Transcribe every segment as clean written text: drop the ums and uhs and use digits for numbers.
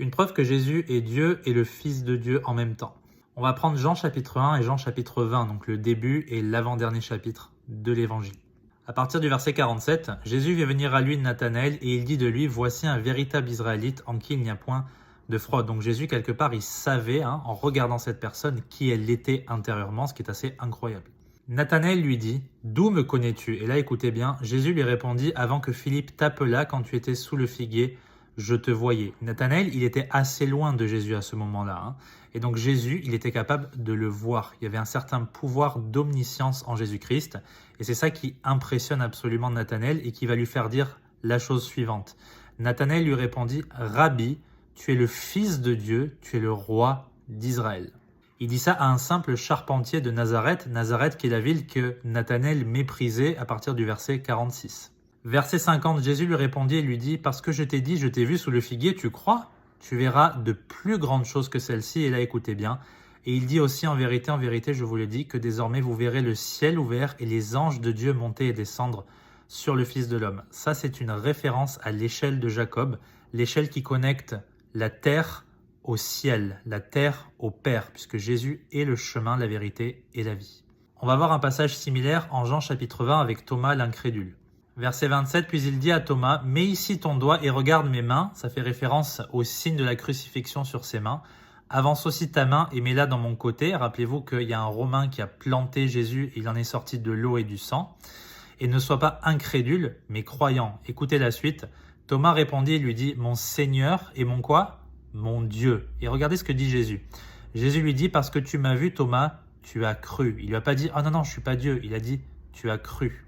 Une preuve que Jésus est Dieu et le Fils de Dieu en même temps. On va prendre Jean chapitre 1 et Jean chapitre 20, donc le début et l'avant-dernier chapitre de l'Évangile. À partir du verset 47, Jésus vit venir à lui Nathanaël et il dit de lui « Voici un véritable Israélite en qui il n'y a point de fraude ». Donc Jésus, quelque part, il savait, en regardant cette personne, qui elle était intérieurement, ce qui est assez incroyable. Nathanaël lui dit « D'où me connais-tu » Et là, écoutez bien, Jésus lui répondit « Avant que Philippe t'appelât quand tu étais sous le figuier, je te voyais ». Nathanaël, il était assez loin de Jésus à ce moment-là. Et donc Jésus, il était capable de le voir. Il y avait un certain pouvoir d'omniscience en Jésus-Christ. Et c'est ça qui impressionne absolument Nathanaël et qui va lui faire dire la chose suivante. Nathanaël lui répondit « Rabbi, tu es le Fils de Dieu, tu es le roi d'Israël ». Il dit ça à un simple charpentier de Nazareth, Nazareth qui est la ville que Nathanaël méprisait à partir du verset 46. Verset 50, Jésus lui répondit et lui dit « Parce que je t'ai dit, je t'ai vu sous le figuier, tu crois ? Tu verras de plus grandes choses que celles-ci. » Et là, écoutez bien. Et il dit aussi en vérité, je vous le dis, que désormais vous verrez le ciel ouvert et les anges de Dieu monter et descendre sur le Fils de l'homme. Ça, c'est une référence à l'échelle de Jacob, l'échelle qui connecte la terre au ciel, la terre au Père, puisque Jésus est le chemin, la vérité et la vie. On va voir un passage similaire en Jean chapitre 20 avec Thomas l'incrédule. Verset 27, puis il dit à Thomas, « Mets ici ton doigt et regarde mes mains », ça fait référence au signe de la crucifixion sur ses mains. « Avance aussi ta main et mets-la dans mon côté ». Rappelez-vous qu'il y a un Romain qui a planté Jésus, il en est sorti de l'eau et du sang. Et ne sois pas incrédule, mais croyant. Écoutez la suite. Thomas répondit et lui dit, « Mon Seigneur et mon quoi ? Mon Dieu ». Et regardez ce que dit Jésus. Jésus lui dit, « Parce que tu m'as vu, Thomas, tu as cru ». Il lui a pas dit, « Ah non, non, je suis pas Dieu ». Il a dit, « Tu as cru ».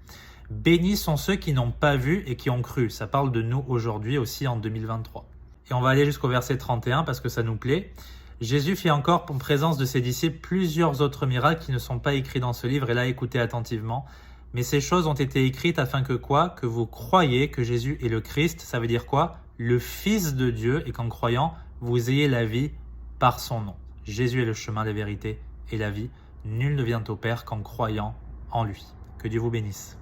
Bénis sont ceux qui n'ont pas vu et qui ont cru. Ça parle de nous aujourd'hui aussi en 2023. Et on va aller jusqu'au verset 31 parce que ça nous plaît. Jésus fit encore en présence de ses disciples plusieurs autres miracles qui ne sont pas écrits dans ce livre. Et là, écoutez attentivement. Mais ces choses ont été écrites afin que quoi ? Que vous croyiez que Jésus est le Christ. Ça veut dire quoi ? Le Fils de Dieu et qu'en croyant, vous ayez la vie par son nom. Jésus est le chemin, la vérité et la vie. Nul ne vient au Père qu'en croyant en lui. Que Dieu vous bénisse.